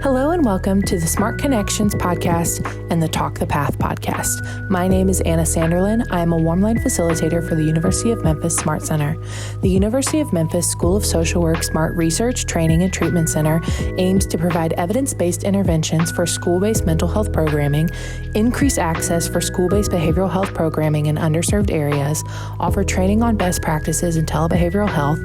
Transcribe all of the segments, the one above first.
Hello and welcome to the Smart Connections podcast and the Talk the Path podcast. My name is Anna Sanderlin. I am a warm-line facilitator for the University of Memphis Smart Center. The University of Memphis School of Social Work Smart Research, Training, and Treatment Center aims to provide evidence-based interventions for school-based mental health programming, increase access for school-based behavioral health programming in underserved areas, offer training on best practices in telebehavioral health,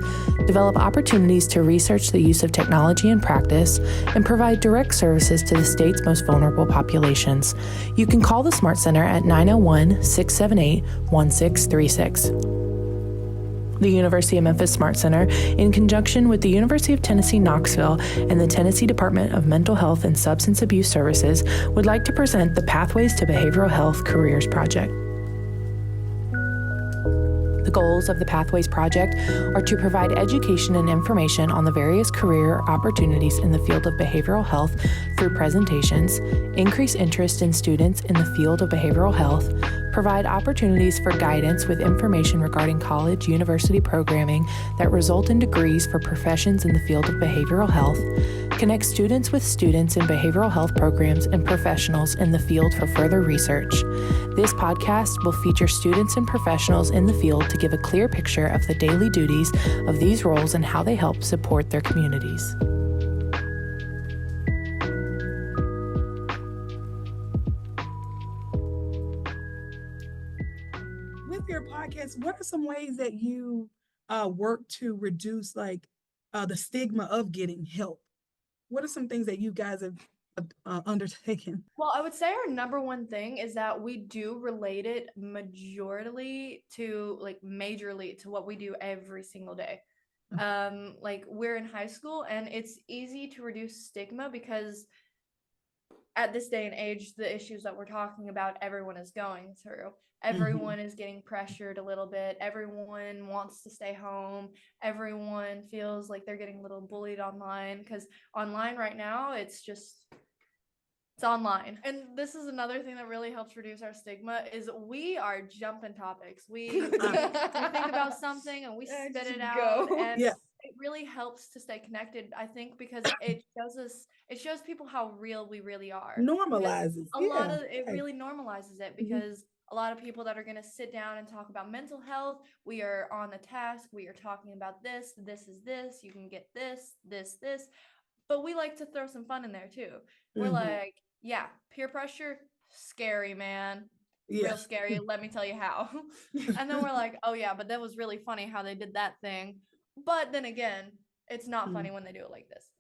develop opportunities to research the use of technology in practice, and provide direct services to the state's most vulnerable populations. You can call the Smart Center at 901-678-1636. The University of Memphis Smart Center, in conjunction with the University of Tennessee Knoxville and the Tennessee Department of Mental Health and Substance Abuse Services, would like to present the Pathways to Behavioral Health Careers Project. The goals of the Pathways Project are to provide education and information on the various career opportunities in the field of behavioral health through presentations, increase interest in students in the field of behavioral health, provide opportunities for guidance with information regarding college, university programming that result in degrees for professions in the field of behavioral health, connect students with students in behavioral health programs and professionals in the field for further research. This podcast will feature students and professionals in the field to give a clear picture of the daily duties of these roles and how they help support their communities. With your podcast, what are some ways that you work to reduce the stigma of getting help? What are some things that you guys have undertaken? Well, I would say our number one thing is that we do relate it majorly to majorly to what we do every single day. We're in high school and it's easy to reduce stigma because at this day and age, the issues that we're talking about, everyone is going through. Everyone is getting pressured a little bit. Everyone wants to stay home. Everyone feels like they're getting a little bullied online because online right now, it's online. And this is another thing that really helps reduce our stigma is we are jumping topics. We think about something and we spit it out. And it really helps to stay connected, I think, because it shows people how real we really are. Normalizes. It really normalizes it because a lot of people that are going to sit down and talk about mental health, we are on the task, we are talking about this is this, you can get this. But we like to throw some fun in there too. We're like, yeah, peer pressure, scary, man. Real scary. Let me tell you how. And then we're like, oh yeah, but that was really funny how they did that thing. But then again, it's not funny when they do it like this.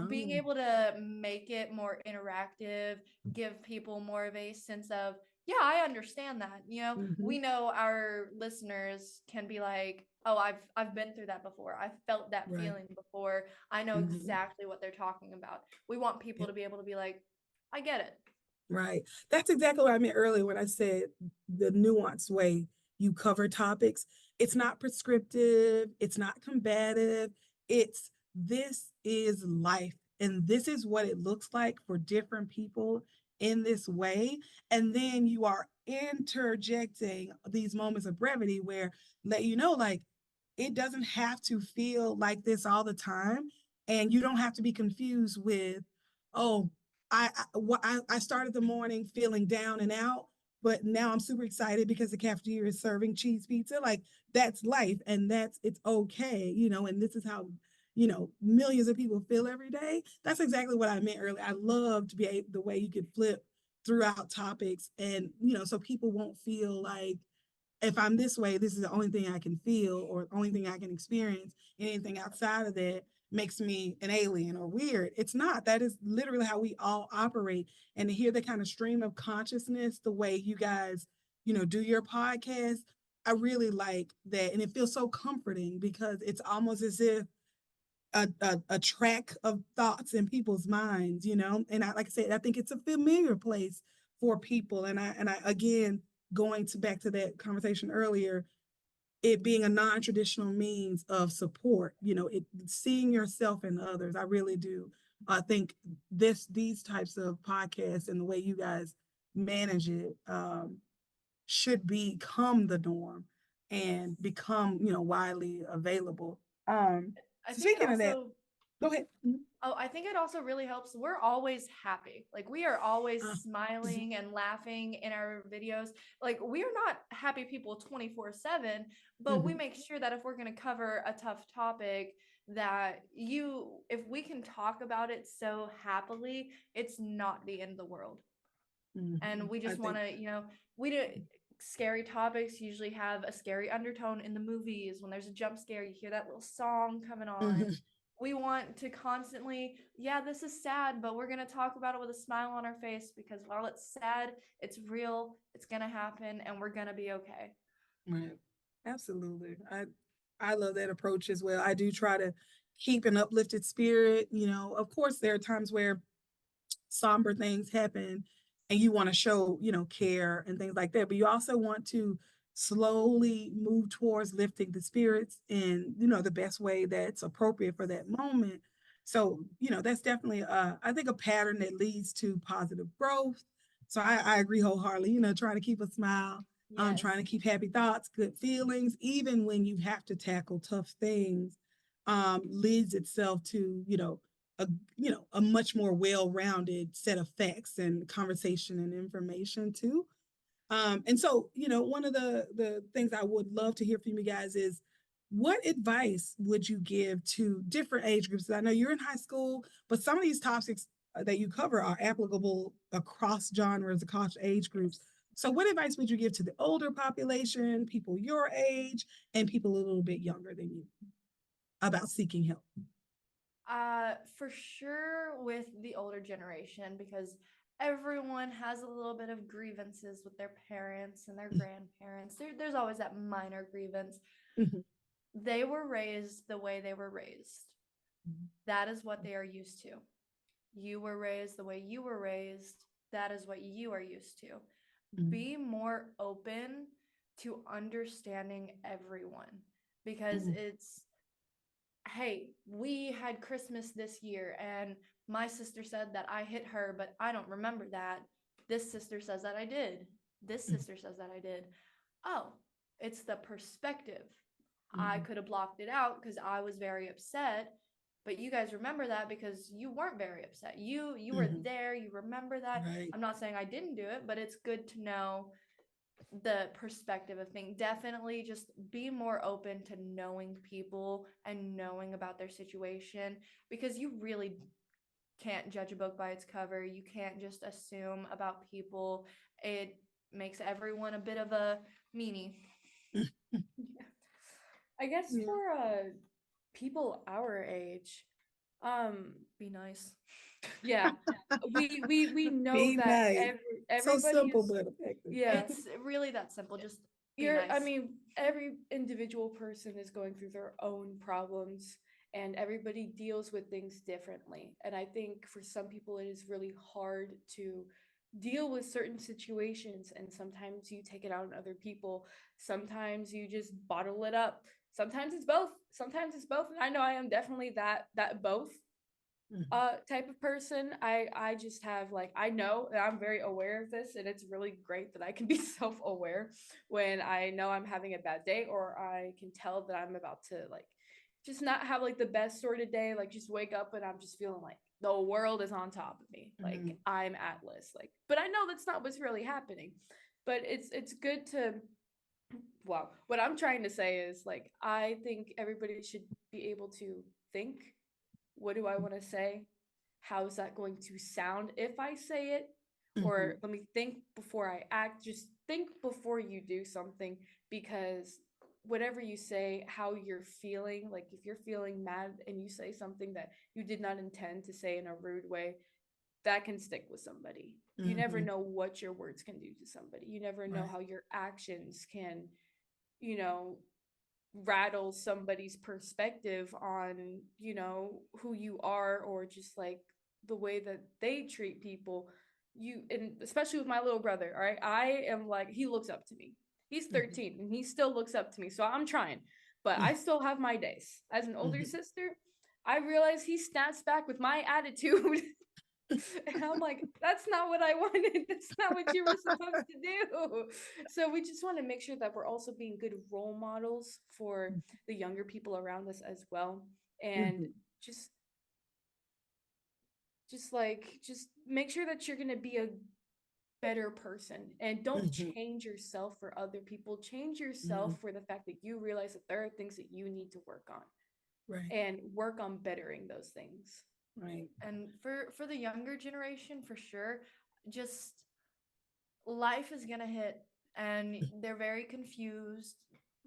Being able to make it more interactive, give people more of a sense of, yeah, I understand that. We know our listeners can be like, oh, I've been through that before. I've felt that feeling before. I know exactly what they're talking about. We want people to be able to be like, I get it. Right. That's exactly what I meant earlier when I said the nuanced way you cover topics. It's not prescriptive. It's not combative. This is life. And this is what it looks like for different people in this way. And then you are interjecting these moments of brevity where let you know, it doesn't have to feel like this all the time. And you don't have to be confused with, oh, I started the morning feeling down and out, but now I'm super excited because the cafeteria is serving cheese pizza. That's life, and it's okay, and this is how, millions of people feel every day. That's exactly what I meant earlier. I love to be the way you could flip throughout topics and, so people won't feel like if I'm this way, this is the only thing I can feel or the only thing I can experience. Anything outside of that makes me an alien or weird. It's not. That is literally how we all operate. And to hear the kind of stream of consciousness, the way you guys, do your podcast, I really like that. And it feels so comforting because it's almost as if a track of thoughts in people's minds, and like I said, I think it's a familiar place for people. And I again, back to that conversation earlier, it being a non-traditional means of support, seeing yourself in others. I really do. I think these types of podcasts and the way you guys manage it should become the norm and become, widely available. Speaking of that, go ahead. Oh, I think it also really helps. We're always happy. Like we are always Uh, smiling and laughing in our videos. Like we are not happy people 24/7, but we mhm, make sure that if we're going to cover a tough topic that if we can talk about it so happily, it's not the end of the world. And mhm. we I just want think. to, we do scary topics usually have a scary undertone in the movies. When there's a jump scare, you hear that little song coming on. Mhm, We want to constantly, yeah, this is sad, but we're going to talk about it with a smile on our face because while it's sad, it's real, it's going to happen, and we're going to be okay. right. Absolutely. I love that approach as well. I do try to keep an uplifted spirit. Of course, there are times where somber things happen and you want to show, care and things like that. But you also want to slowly move towards lifting the spirits in, the best way that's appropriate for that moment. So, that's definitely, I think, a pattern that leads to positive growth. So I agree wholeheartedly, trying to keep a smile, Yes. trying to keep happy thoughts, good feelings, even when you have to tackle tough things, leads itself to, a a much more well-rounded set of facts and conversation and information too. And so, one of the things I would love to hear from you guys is what advice would you give to different age groups? I know you're in high school, but some of these topics that you cover are applicable across genres, across age groups. So, what advice would you give to the older population, people your age, and people a little bit younger than you about seeking help? For sure with the older generation because everyone has a little bit of grievances with their parents and their grandparents. There's always that minor grievance. Mhm, They were raised the way they were raised. mhm, That is what they are used to. You were raised the way you were raised. That is what you are used to. mhm, Be more open to understanding everyone because mhm, it's, hey, we had Christmas this year and my sister said that I hit her, but I don't remember that. This sister says that I did. This sister says that I did. Oh, it's the perspective. I mhm, could have blocked it out because I was very upset, but you guys remember that because you weren't very upset. You were mhm. there, you remember that. Right. I'm not saying I didn't do it, but it's good to know the perspective of things. Definitely just be more open to knowing people and knowing about their situation because you really can't judge a book by its cover. You can't just assume about people. It makes everyone a bit of a meanie. Yeah. I guess Yeah. for people our age, Be nice. yeah, we know Be that nice. So everybody simple, is, but effective. yeah, It's really that simple. Just be you're, I nice. mean, every individual person is going through their own problems and everybody deals with things differently. And I think for some people it is really hard to deal with certain situations, and sometimes you take it out on other people. Sometimes you just bottle it up. Sometimes it's both. Sometimes it's both. And I know I am definitely that both Mhm, type of person. I just have, like, I know that I'm very aware of this, and it's really great that I can be self-aware when I know I'm having a bad day, or I can tell that I'm about to, like, just not have like the best sort of day, like just wake up and I'm just feeling like the world is on top of me, like mhm, I'm Atlas, like, but I know that's not what's really happening. But it's good to, well, what I'm trying to say is, like, I think everybody should be able to think, what do I want to say? How is that going to sound if I say it? Or mhm, let me think before I act. Just think before you do something, because whatever you say, how you're feeling, like if you're feeling mad and you say something that you did not intend to say in a rude way, that can stick with somebody. You never mhm. know what your words can do to somebody. You never know Right. how your actions can, you know, rattle somebody's perspective on, who you are, or just like the way that they treat people. You, and especially with my little brother, all right, I am like, he looks up to me. He's Mhm, 13 and he still looks up to me. So I'm trying, but I still have my days. As an older mhm, sister, I realize he snaps back with my attitude. And I'm like, that's not what I wanted. That's not what you were supposed to do. So we just want to make sure that we're also being good role models for the younger people around us as well. And mhm. just just make sure that you're going to be a better person, and don't Mhm, change yourself for other people. Change yourself mhm. for the fact that you realize that there are things that you need to work on Right, and work on bettering those things. right. And for the younger generation, for sure, just life is gonna hit, and they're very confused.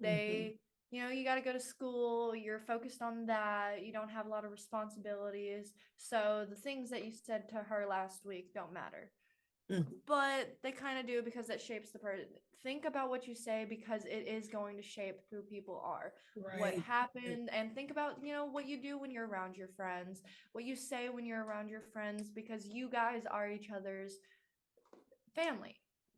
Mhm, They, you got to go to school, you're focused on that, you don't have a lot of responsibilities, so the things that you said to her last week don't matter. mhm. But they kind of do, because that shapes the person. Think about what you say, because it is going to shape who people are, what Right. happened. And think about, what you do when you're around your friends, what you say when you're around your friends, because you guys are each other's family.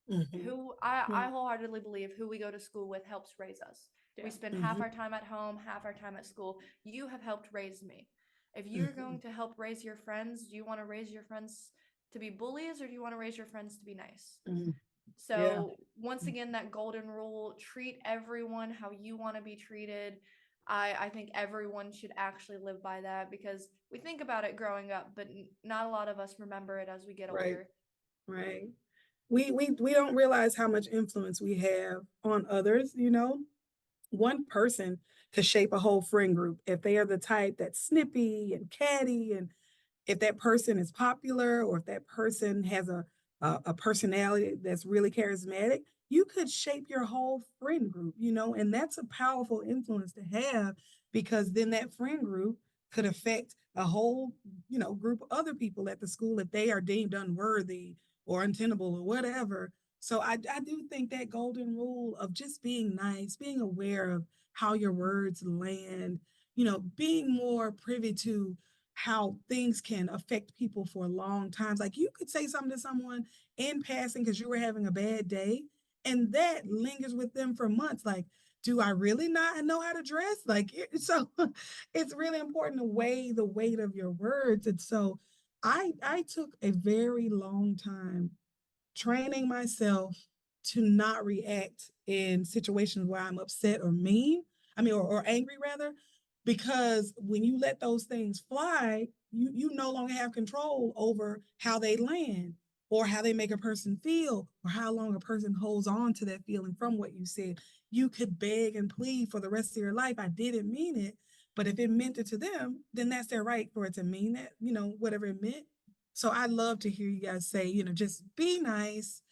Mhm, Who I right. wholeheartedly believe who we go to school with helps raise us. We Yeah. spend half Mhm, our time at home, half our time at school. You have helped raise me. If you're mhm, going to help raise your friends, do you want to raise your friends to be bullies, or do you want to raise your friends to be nice? mhm. Yeah. So, once again, that golden rule: treat everyone how you want to be treated. I think everyone should actually live by that, because we think about it growing up, but not a lot of us remember it as we get Right, older. right. We don't realize how much influence we have on others, you know? One person could shape a whole friend group if they are the type that's snippy and catty, and if that person is popular, or if that person has a personality that's really charismatic, you could shape your whole friend group, you know, and that's a powerful influence to have, because then that friend group could affect a whole, group of other people at the school if they are deemed unworthy or untenable or whatever. So I do think that golden rule of just being nice, being aware of how your words land, being more privy to how things can affect people for long times. Like, you could say something to someone in passing because you were having a bad day, and that lingers with them for months. Like, do I really not know how to dress? Like, so it's really important to weigh the weight of your words. And so I took a very long time training myself to not react in situations where I'm upset or mean, or angry rather, because when you let those things fly, you no longer have control over how they land, or how they make a person feel, or how long a person holds on to that feeling from what you said. You could beg and plead for the rest of your life, I didn't mean it, but if it meant it to them, then that's their right for it to mean that, whatever it meant. So I love to hear you guys say, just be nice,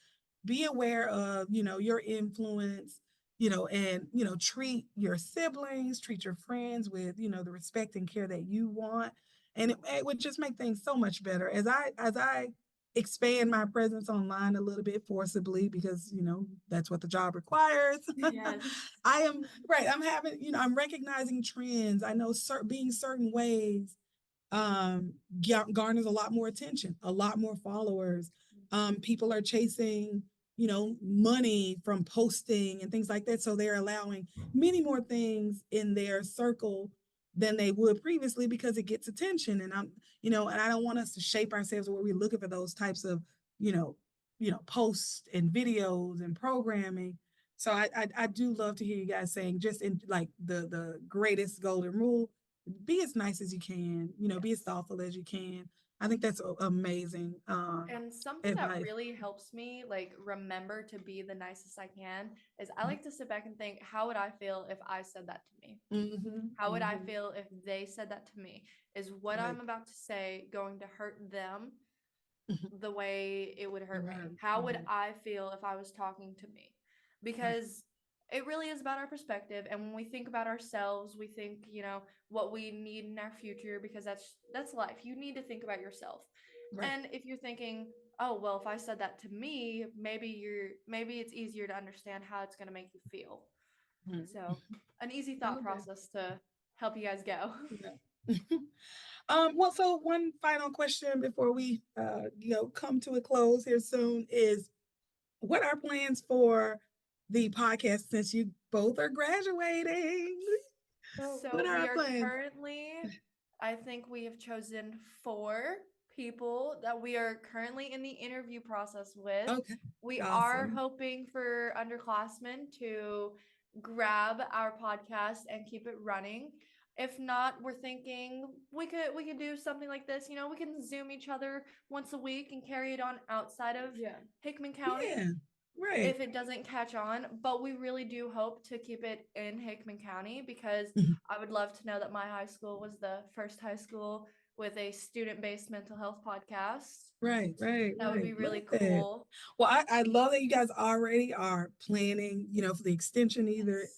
be aware of, your influence, and, treat your siblings, treat your friends with, the respect and care that you want. And it would just make things so much better as I expand my presence online a little bit forcibly, because, that's what the job requires. Yes. I am right. I'm having, I'm recognizing trends. I know being certain ways um, garners a lot more attention, a lot more followers. People are chasing, money from posting and things like that. So they're allowing many more things in their circle than they would previously, because it gets attention. And and I don't want us to shape ourselves where we're looking for those types of, you know, posts and videos and programming. So I do love to hear you guys saying, just in like the greatest golden rule: be as nice as you can, be as Yes. thoughtful as you can. I think that's amazing And something that advice. really helps me, like, remember to be the nicest I can, is I Mhm, like to sit back and think, how would I feel if I said that to me? mhm, How would I mhm. feel if they said that to me? Is what Right. I'm about to say going to hurt them Mhm. the way it would hurt me? Right. How would Mhm. I feel if I was talking to me? Right. Because it really is about our perspective. And when we think about ourselves, we think, what we need in our future, because that's life. You need to think about yourself. Right. And if you're thinking, oh, well, if I said that to me, maybe it's easier to understand how it's going to make you feel. Mhm. So, an easy I thought love that. process to help you guys go. Yeah. Well, so one final question before we come to a close here soon is, what are plans for the podcast since you both are graduating? What So are we our are plans? currently, I think we have chosen 4 people that we are currently in the interview process with. Okay. We are Awesome. hoping for underclassmen to grab our podcast and keep it running. If not, we're thinking we could do something like this. You know, we can Zoom each other once a week and carry it on outside of Yeah. Hickman County Yeah, right. if it doesn't catch on. But we really do hope to keep it in Hickman County because Mhm. I would love to know that my high school was the first high school with a student-based mental health podcast. Right, right, That would be right. Love really that. cool. Well, I love that you guys already are planning, for the extension either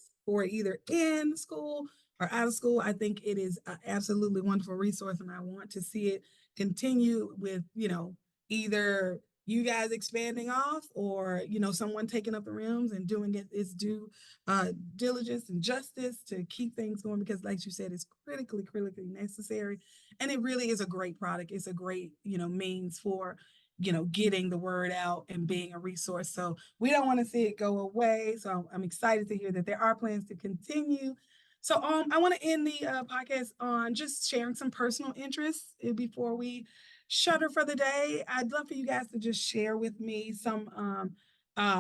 in school or out of school. I think it is an absolutely wonderful resource, and I want to see it continue with, either you guys expanding off or, someone taking up the rims and doing it its due diligence and justice to keep things going because, like you said, it's critically necessary. And it really is a great product. It's a great, means for getting the word out and being a resource. So we don't want to see it go away. So I'm excited to hear that there are plans to continue. So I want to end the podcast on just sharing some personal interests before we shutter for the day. I'd love for you guys to just share with me some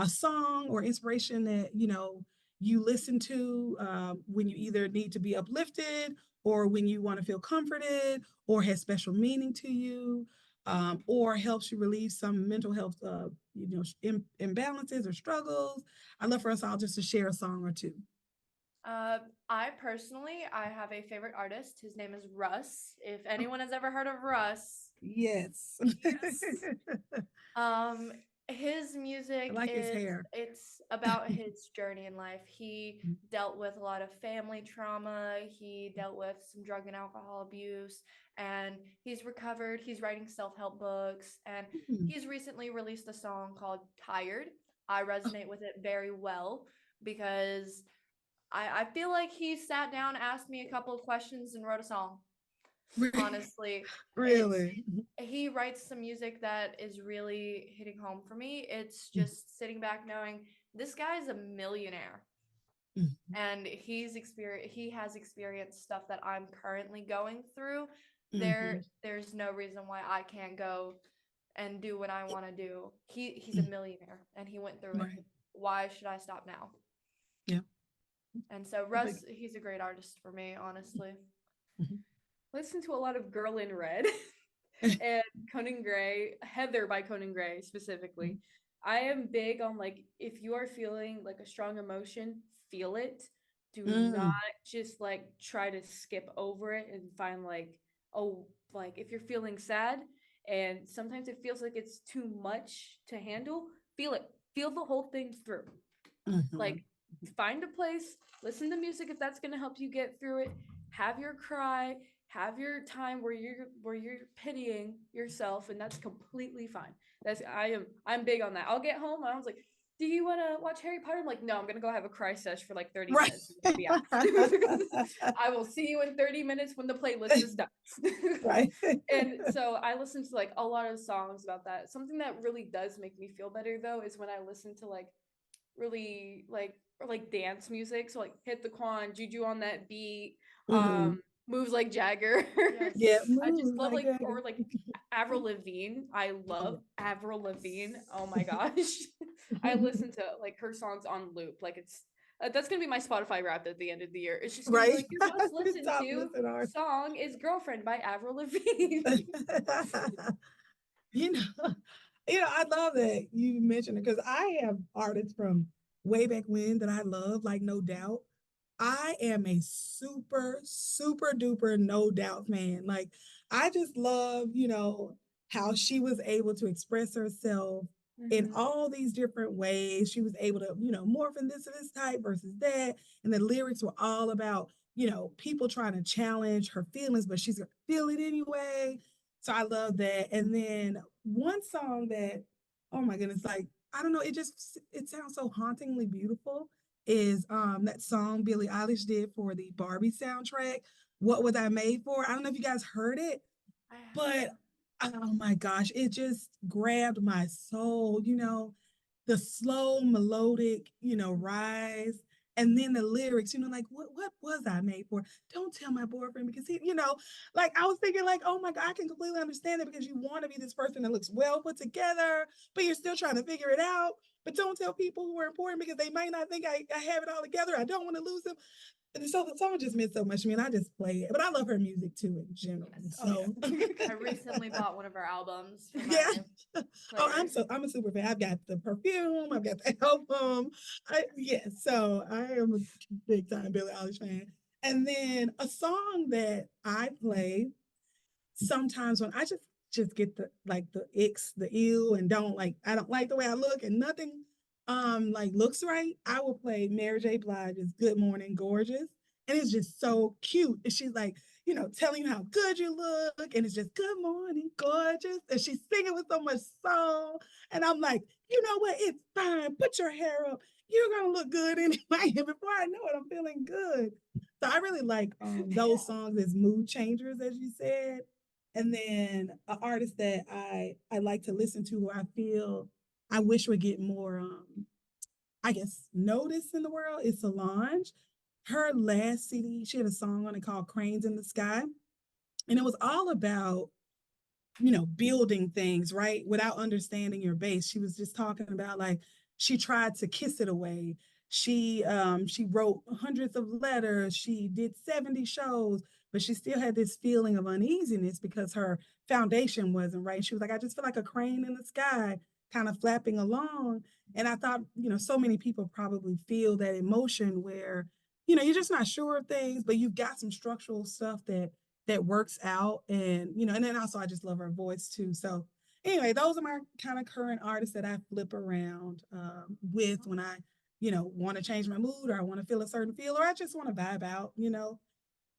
song or inspiration that you listen to when you either need to be uplifted or when you want to feel comforted or has special meaning to you or helps you relieve some mental health, imbalances or struggles. I'd love for us all just to share a song or two. I have a favorite artist. His name is Russ. If anyone has ever heard of Russ, Yes. yes. Um, his I music like his hair. it's about his journey in life. He dealt with a lot of family trauma. He dealt with some drug and alcohol abuse, and he's recovered. He's writing self-help books, and Mm. he's recently released a song called Tired. I resonate with it very well because I feel like he sat down, asked me a couple of questions, and wrote a song. Honestly, it's Really? he writes some music that is really hitting home for me. It's just sitting back knowing this guy is a millionaire and he has experienced stuff that I'm currently going through. Mm-hmm. There's no reason why I can't go and do what I want to do. He's a millionaire and he went through it. Right. Why should I stop now? Yeah. And so Perfect. Russ, he's a great artist for me, honestly. Listen to a lot of Girl in Red and Conan Gray, Heather by Conan Gray specifically. I am big on like if you are feeling like a strong emotion, feel it. Do not just like try to skip over it and find like, oh, like if you're feeling sad and sometimes it feels like it's too much to handle, feel it. Feel the whole thing through. Like find a place, listen to music if that's going to help you get through it. Have your cry, have your time where you're pitying yourself, and that's completely fine. I'm big on that. I'll get home, I was like, do you want to watch Harry Potter? I'm like, no, I'm gonna go have a cry sesh for like 30 Right. minutes and be out. I will see you in 30 minutes when the playlist is done. Right. And so I listen to like a lot of songs about that. Something that really does make me feel better though is when I listen to like really like or like dance music. So like Hit the Quan, Juju on that beat, moves like Jagger. Yeah, I just move love like like Jagger. or like Avril Lavigne. I love Avril Lavigne. Oh my gosh. I listen to like her songs on loop. Like it's that's gonna be my Spotify wrap at the end of the year. It's just gonna be Right. like your most listened Top to listen art. song is "Girlfriend" by Avril Lavigne. you know, I love that you mentioned it because I have artists from way back when that I love, like No Doubt. I am a super duper No Doubt fan. Like, I just love, how she was able to express herself in all these different ways. She was able to, morph in this type versus that. And the lyrics were all about, people trying to challenge her feelings, but she's gonna feel it anyway. So I love that. And then one song that, oh my goodness, like, I don't know, it sounds so hauntingly beautiful is that song Billie Eilish did for the Barbie soundtrack. What Was I Made For? I don't know if you guys heard it, but oh my gosh, it just grabbed my soul, the slow melodic, rise. And then the lyrics, like, what was I made for? Don't tell my boyfriend because he, like I was thinking, like, oh my God, I can completely understand it because you want to be this person that looks well put together, but you're still trying to figure it out. But don't tell people who are important because they might not think I have it all together. I don't want to lose them. So the song just meant so much to me, and I just play it. But I love her music too in general. Yes. So I recently bought one of her albums for yeah. my Oh, player. I'm a super fan. I've got the perfume, I've got the album. So I am a big time Billie Eilish fan. And then a song that I play sometimes when I just get the like the icks, the ill, and I don't like the way I look and nothing like looks right, I will play Mary J. Blige's Good Morning Gorgeous. And it's just so cute. And she's like, telling you how good you look. And it's just good morning, gorgeous. And she's singing with so much soul. And I'm like, you know what? It's fine. Put your hair up. You're gonna look good anyway. And before I know it, I'm feeling good. So I really like those songs as mood changers, as you said. And then an artist that I like to listen to, who I feel I wish would get more I guess notice in the world, is Solange. Her last CD, she had a song on it called Cranes in the Sky. And it was all about, building things, right? Without understanding your base. She was just talking about like she tried to kiss it away. She wrote hundreds of letters. She did 70 shows, but she still had this feeling of uneasiness because her foundation wasn't right. She was like, I just feel like a crane in the sky, kind of flapping along. And I thought, so many people probably feel that emotion where, you're just not sure of things, but you've got some structural stuff that works out. And and then also I just love her voice too. So anyway, those are my kind of current artists that I flip around with when I want to change my mood, or I want to feel a certain feel, or I just want to vibe out.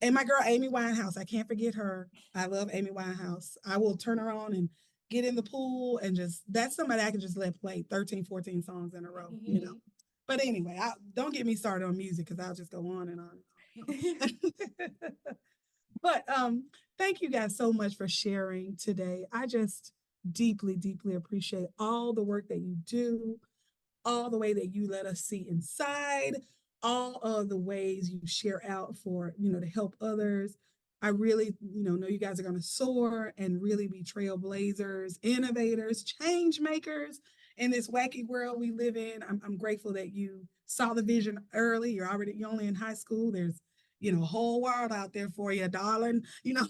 And my girl Amy Winehouse, I can't forget her. I love Amy Winehouse. I will turn her on and get in the pool, and that's somebody I can just let play 13 14 songs in a row. But anyway, don't get me started on music, because I'll just go on and on. But thank you guys so much for sharing today. I just deeply, deeply appreciate all the work that you do, all the way that you let us see inside, all of the ways you share out for, to help others. I really, know you guys are going to soar and really be trailblazers, innovators, change makers in this wacky world we live in. I'm grateful that you saw the vision early. You're only in high school. There's a whole world out there for you, darling. So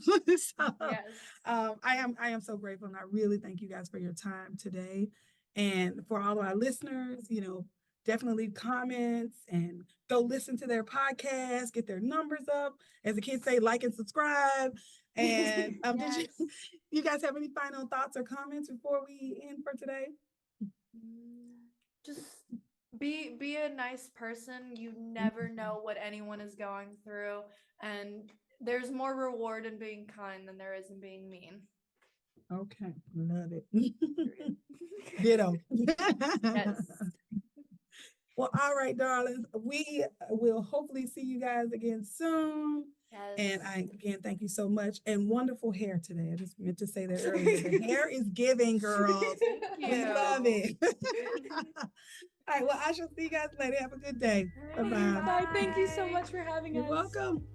Yes. I am so grateful, and I really thank you guys for your time today. And for all of our listeners, definitely leave comments and go listen to their podcast, get their numbers up. As the kids say, like and subscribe. And Yes. you guys have any final thoughts or comments before we end for today? Just be a nice person. You never know what anyone is going through, and there's more reward in being kind than there is in being mean. Okay, love it. Ditto. Yes. Well, all right, darlings. We will hopefully see you guys again soon. Yes. And again, thank you so much. And wonderful hair today. I just meant to say that earlier. The hair is giving, girls. We love it. All right. Well, I shall see you guys later. Have a good day. Bye-bye. Bye. Thank you so much for having You're us. welcome.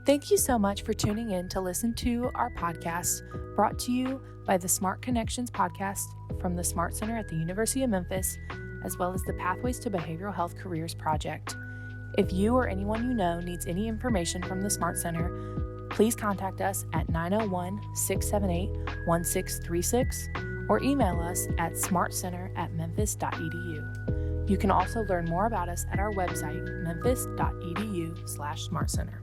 Thank you so much for tuning in to listen to our podcast, brought to you by the Smart Connections podcast from the Smart Center at the University of Memphis, as well as the Pathways to Behavioral Health Careers Project. If you or anyone you know needs any information from the Smart Center, please contact us at 901-678-1636 or email us at smartcenter@memphis.edu. You can also learn more about us at our website, memphis.edu/smartcenter.